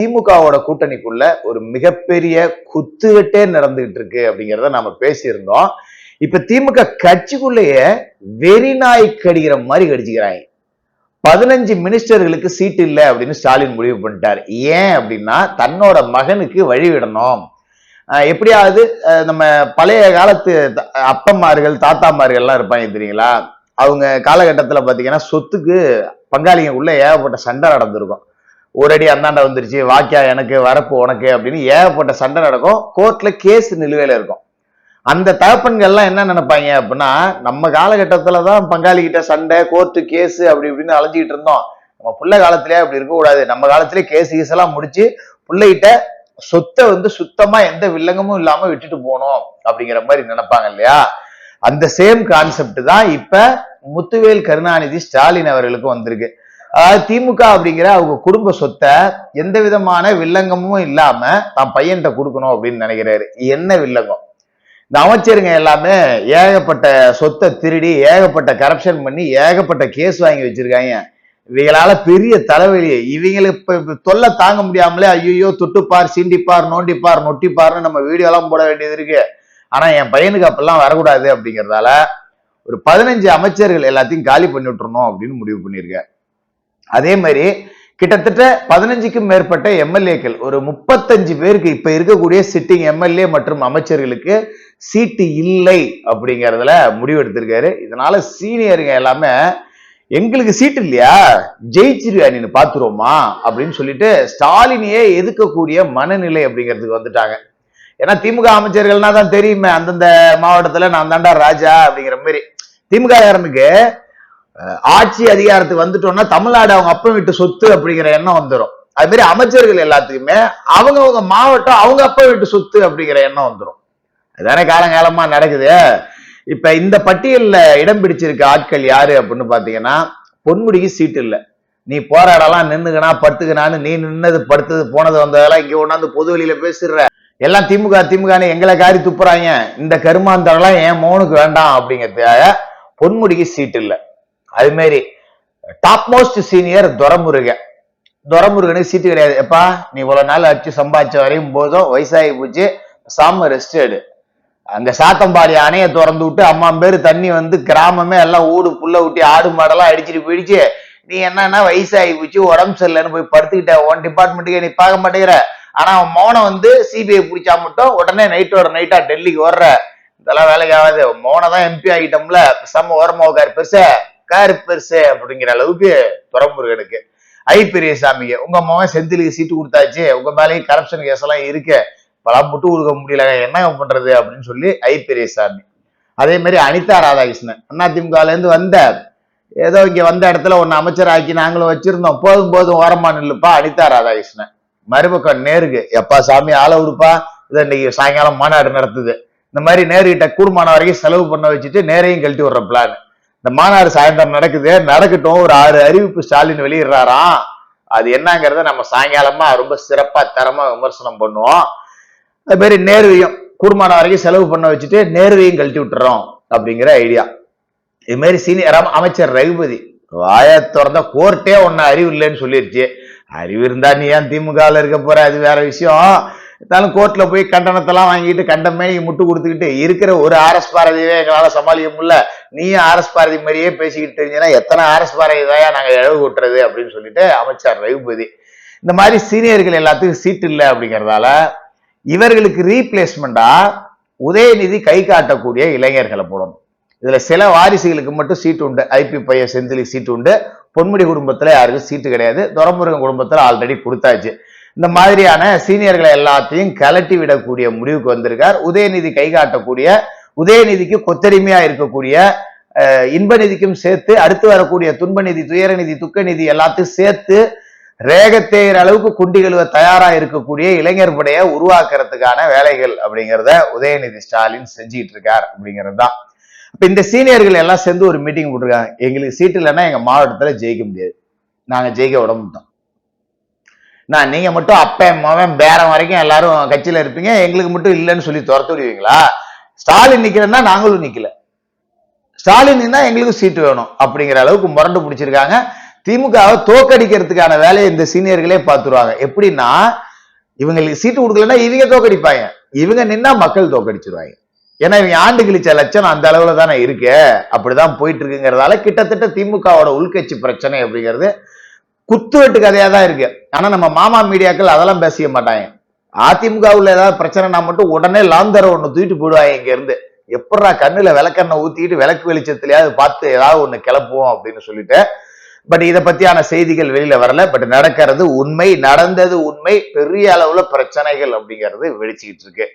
திமுகவோட கூட்டணிக்குள்ள ஒரு மிகப்பெரிய குத்துவெட்டே நடந்துகிட்டு இருக்கு அப்படிங்கிறத நாம பேசியிருந்தோம். இப்ப திமுக கட்சிக்குள்ளேயே வெறிநாய் கடிக்கிற மாதிரி கடிச்சுக்கிறாங்க. 15 மினிஸ்டர்களுக்கு சீட் இல்லை அப்படின்னு ஸ்டாலின் முடிவு பண்ணிட்டார். ஏன் அப்படின்னா தன்னோட மகனுக்கு வழிவிடணும். எப்படியாவது நம்ம பழைய காலத்து அப்பம்மார்கள் தாத்தாமார்கள் எல்லாம் இருப்பாங்க தெரியுங்களா, அவங்க காலகட்டத்தில் பார்த்தீங்கன்னா சொத்துக்கு பங்காளிங்களுக்குள்ள ஏகப்பட்ட சண்டை நடந்திருக்கும். ஒரு அடி அந்தாண்ட வந்துருச்சு, வாக்கியா எனக்கு வரப்பு உனக்கு அப்படின்னு ஏகப்பட்ட சண்டை நடக்கும். கோர்ட்ல கேஸ் நிலுவையில இருக்கும். அந்த தகப்பன்கள்லாம் என்ன நினைப்பாங்க அப்படின்னா, நம்ம காலகட்டத்துலதான் பங்காளி கிட்ட சண்டை, கோர்ட்டு கேஸ் அப்படி இப்படின்னு அலைஞ்சிக்கிட்டு இருந்தோம். நம்ம பிள்ளை காலத்திலேயே அப்படி இருக்கக்கூடாது, நம்ம காலத்திலே கேஸ் கீஸ் எல்லாம் முடிச்சு பிள்ளைகிட்ட சொத்தை சுத்தமா எந்த வில்லங்கமும் இல்லாம விட்டுட்டு போனோம் அப்படிங்கிற மாதிரி நினைப்பாங்க இல்லையா. அந்த சேம் கான்செப்ட் தான் இப்ப முத்துவேல் கருணாநிதி ஸ்டாலின் அவர்களுக்கு வந்திருக்கு. அதாவது திமுக அப்படிங்கிற அவங்க குடும்ப சொத்தை எந்த விதமான வில்லங்கமும் இல்லாம தான் பையன்கிட்ட கொடுக்கணும் அப்படின்னு நினைக்கிறாரு. என்ன வில்லங்கம்? இந்த அமைச்சருங்க எல்லாமே ஏகப்பட்ட சொத்தை திருடி ஏகப்பட்ட கரப்ஷன் பண்ணி ஏகப்பட்ட கேஸ் வாங்கி வச்சிருக்காங்க. இவங்களால பெரிய தலைவலி. இவங்களுக்கு இப்ப தொல்லை தாங்க முடியாமலே ஐயோ தொட்டுப்பார், சீண்டிப்பார், நோண்டிப்பார், நொட்டிப்பார்னு நம்ம வீடியோ எல்லாம் போட வேண்டியது இருக்கு. ஆனா என் பையனுக்கு அப்பெல்லாம் வரக்கூடாது அப்படிங்கறதால ஒரு 15 அமைச்சர்கள் எல்லாத்தையும் காலி பண்ணி விட்டுறணும் அப்படின்னு முடிவு பண்ணிருக்க. அதே மாதிரி கிட்டத்தட்ட 15க்கும் மேற்பட்ட எம்எல்ஏக்கள், ஒரு 35 பேருக்கு இப்ப இருக்கக்கூடிய சிட்டிங் எம்எல்ஏ மற்றும் அமைச்சர்களுக்கு சீட்டு இல்லை அப்படிங்கறதுல முடிவெடுத்திருக்காரு. இதனால சீனியருங்க எல்லாமே எங்களுக்கு சீட்டு இல்லையா, ஜெயிச்சிருவா நீ பாத்துருவோமா அப்படின்னு சொல்லிட்டு ஸ்டாலினையே எதுக்கக்கூடிய மனநிலை அப்படிங்கிறதுக்கு வந்துட்டாங்க. ஏன்னா திமுக அமைச்சர்கள்னா தான் தெரியுமே, அந்தந்த மாவட்டத்துல நான் தாண்டா ராஜா அப்படிங்கிற மாதிரி. திமுக காரனுக்கு ஆட்சி அதிகாரத்துக்கு வந்துட்டோம்னா தமிழ்நாடு அவங்க அப்பா வீட்டு சொத்து அப்படிங்கிற எண்ணம் வந்துடும். அது மாதிரி அமைச்சர்கள் எல்லாத்துக்குமே அவங்க மாவட்டம் அவங்க அப்பா வீட்டு சொத்து அப்படிங்கிற எண்ணம் வந்துடும். அதுதானே காலங்காலமா நடக்குது. இப்ப இந்த பட்டியல்ல இடம் பிடிச்சிருக்க ஆட்கள் யாரு அப்படின்னு பாத்தீங்கன்னா, பொன்முடிக்கு சீட்டு இல்ல. நீ போராடலாம், நின்னுக்கனா படுத்துக்கனான்னு நீ நின்னது படுத்தது போனது வந்ததெல்லாம் இங்க ஒண்ணாந்து பொது வெளியில பேசிடுற. எல்லாம் திமுகன்னு எங்களை காரி துப்புறாங்க. இந்த கருமாந்தரெல்லாம் என் மோனுக்கு வேண்டாம் அப்படிங்கிறதுக்காக பொன்முடிக்கு சீட்டு இல்ல. அது மாதிரி டாப் மோஸ்ட் சீனியர் துரைமுருகனுக்கு சீட்டு கிடையாது. எப்பா நீ இவ்வளவு நாள் அடிச்சு சம்பாதிச்ச வரையும் போதும், வயசாகி போச்சு, சாம ரெஸ்ட் எடு. அங்க சாத்தம்பாடி அணையை திறந்து விட்டு அம்மா பேரு தண்ணி வந்து கிராமமே எல்லாம் ஊடு புள்ள ஊட்டி ஆடு மாடெல்லாம் அடிச்சுட்டு போயிடுச்சு. நீ என்னன்னா வயசாகி போச்சு, உடம்பு சரியில்லைன்னு போய் படுத்துக்கிட்ட, உன் டிபார்ட்மெண்ட்டுக்கு நீ பார்க்க மாட்டேங்கிற. ஆனா அவன் மௌனம் சிபிஐ பிடிச்சா மட்டும் உடனே நைட்டோட நைட்டா டெல்லிக்கு வர்ற. இதெல்லாம் வேலைக்கு ஆகாது. மௌனம் தான் எம்பி ஆகிட்டோம்ல, சம ஓரமா காரு பெருசு காரு பெருசு அப்படிங்கிற அளவுக்கு துரைமுருகனுக்கு. பெரியசாமிக்கு உங்க மகன் செந்திலுக்கு சீட்டு கொடுத்தாச்சு, உங்க மேலேயும் கரப்ஷன் கேஸ் எல்லாம் இருக்கு, பலம் முட்டு கொடுக்க முடியல, என்ன பண்றது அப்படின்னு சொல்லி பெரியசாமி. அதே மாதிரி அனிதா ராதாகிருஷ்ணன் அதிமுகல இருந்து வந்த, ஏதோ இங்க வந்த இடத்துல ஒன்னு அமைச்சர் ஆக்கி நாங்களும் வச்சிருந்தோம், போதும் ஓரமா நில்லுப்பா அனிதா ராதாகிருஷ்ணன். மறுபக்கம் நேருக்கு, எப்பா சாமி ஆள விடுப்பா, இதை இன்னைக்கு சாயங்காலம் மாநாடு நடத்துது, இந்த மாதிரி நேருகிட்ட கூடுமான வரைக்கும் செலவு பண்ண வச்சுட்டு நேரையும் கழட்டி விடுற பிளான். இந்த மாநாடு சாயந்தரம் நடக்கட்டும், ஒரு 6 அறிவிப்பு ஸ்டாலின் வெளியிடுறாராம். அது என்னங்கிறத நம்ம சாயங்காலமா ரொம்ப சிறப்பா தரமா விமர்சனம் பண்ணுவோம். அது மாதிரி நேருவையும் கூடுமான வரைக்கும் செலவு பண்ண வச்சுட்டு நேருவையும் கழட்டி விட்டுறோம் அப்படிங்கிற ஐடியா. இது மாதிரி சீனியர் அமைச்சர் ரகுபதி வாய திறந்த கோர்ட்டே ஒன்னு அறிவு இல்லைன்னு சொல்லிருச்சு. அறிவு இருந்தா நீ ஏன் திமுகவில் இருக்க போற, அது வேற விஷயம். இருந்தாலும் கோர்ட்ல போய் கண்டனத்தெல்லாம் வாங்கிட்டு கண்டமேனிக்கு முட்டு கொடுத்துக்கிட்டு இருக்கிற ஒரு ஆர்எஸ் பாரதியவே எங்களால சமாளிக்க முடியல, நீயும் ஆர்எஸ் பாரதி மாதிரியே பேசிக்கிட்டு தெரிஞ்சுன்னா எத்தனை ஆர்எஸ் பாரதி தான் நாங்க இழவு கூட்டுறது அப்படின்னு சொல்லிட்டு அமைச்சர் ரகுபதி. இந்த மாதிரி சீனியர்கள் எல்லாத்துக்கும் சீட் இல்லை அப்படிங்கிறதால இவர்களுக்கு ரீப்ளேஸ்மெண்டா உதயநிதி கை காட்டக்கூடிய இளைஞர்களை போடணும். இதுல சில வாரிசுகளுக்கு மட்டும் சீட்டு உண்டு. பையன் செந்திலுக்கு சீட்டு உண்டு. பொன்முடி குடும்பத்துல யாருக்கும் சீட்டு கிடையாது. துரைமுருகன் குடும்பத்துல ஆல்ரெடி கொடுத்தாச்சு. இந்த மாதிரியான சீனியர்களை எல்லாத்தையும் கலட்டி விடக்கூடிய முடிவுக்கு வந்திருக்கார். உதயநிதி கை காட்டக்கூடிய, உதயநிதிக்கு கொத்தடிமையா இருக்கக்கூடிய, இன்ப நிதிக்கும் சேர்த்து அடுத்து வரக்கூடிய துன்ப நிதி, துயர நிதி, துக்க நிதி எல்லாத்தையும் சேர்த்து ரேகத்தேர் அளவுக்கு குண்டி கழுவ தயாரா இருக்கக்கூடிய இளைஞர் படையை உருவாக்குறதுக்கான வேலைகள் அப்படிங்கிறத உதயநிதி ஸ்டாலின் செஞ்சுட்டு இருக்கார் அப்படிங்கிறது தான். இப்ப இந்த சீனியர்கள் எல்லாம் சேர்ந்து ஒரு மீட்டிங் போட்டிருக்காங்க. எங்களுக்கு சீட்டு இல்லைன்னா எங்க மாவட்டத்துல ஜெயிக்க முடியாது, நாங்க ஜெயிக்க விட மாட்டோம். நீங்க மட்டும் அப்ப மகன் பேரம் வரைக்கும் எல்லாரும் கட்சியில இருப்பீங்க, எங்களுக்கு மட்டும் இல்லைன்னு சொல்லி துரத்து விடுவீங்களா? ஸ்டாலின் நிக்கிறேன்னா நாங்களும் நிக்கல, ஸ்டாலின் தான் எங்களுக்கு சீட்டு வேணும் அப்படிங்கிற அளவுக்கு முரண்டு பிடிச்சிருக்காங்க. திமுகவை தோக்கடிக்கிறதுக்கான வேலையை இந்த சீனியர்களே பார்த்துருவாங்க. எப்படின்னா, இவங்களுக்கு சீட்டு கொடுக்கலன்னா இவங்க தோக்கடிப்பாங்க, இவங்க நின்னா மக்கள் தோக்கடிச்சிருவாங்க. ஏன்னா இவங்க ஆண்டு கிழிச்ச லட்சணம் அந்த அளவுல தானே இருக்கு, அப்படிதான் போயிட்டு இருக்குங்கிறதால கிட்டத்தட்ட திமுகவோட உள்கட்சி பிரச்சனை அப்படிங்கிறது குத்துவெட்டு கதையா தான் இருக்கு. ஆனா நம்ம மாமா மீடியாக்கள் அதெல்லாம் பேசிக்க மாட்டாங்க. அதிமுகவுல ஏதாவது பிரச்சனைனா மட்டும் உடனே லாந்தர ஒண்ணு தூக்கிட்டு போயிடுவாங்க இங்க இருந்து. எப்படா கண்ணுல விளக்கெண்ணெய் ஊத்திட்டு விளக்கு வெளிச்சத்திலேயாவது பார்த்து ஏதாவது ஒண்ணு கிளப்புவோம் அப்படின்னு சொல்லிட்டு. பட் இதை பத்தியான செய்திகள் வெளியில வரல. பட் நடக்கிறது உண்மை, நடந்தது உண்மை, பெரிய அளவுல பிரச்சனைகள் அப்படிங்கிறது வெடிச்சுக்கிட்டு இருக்கு.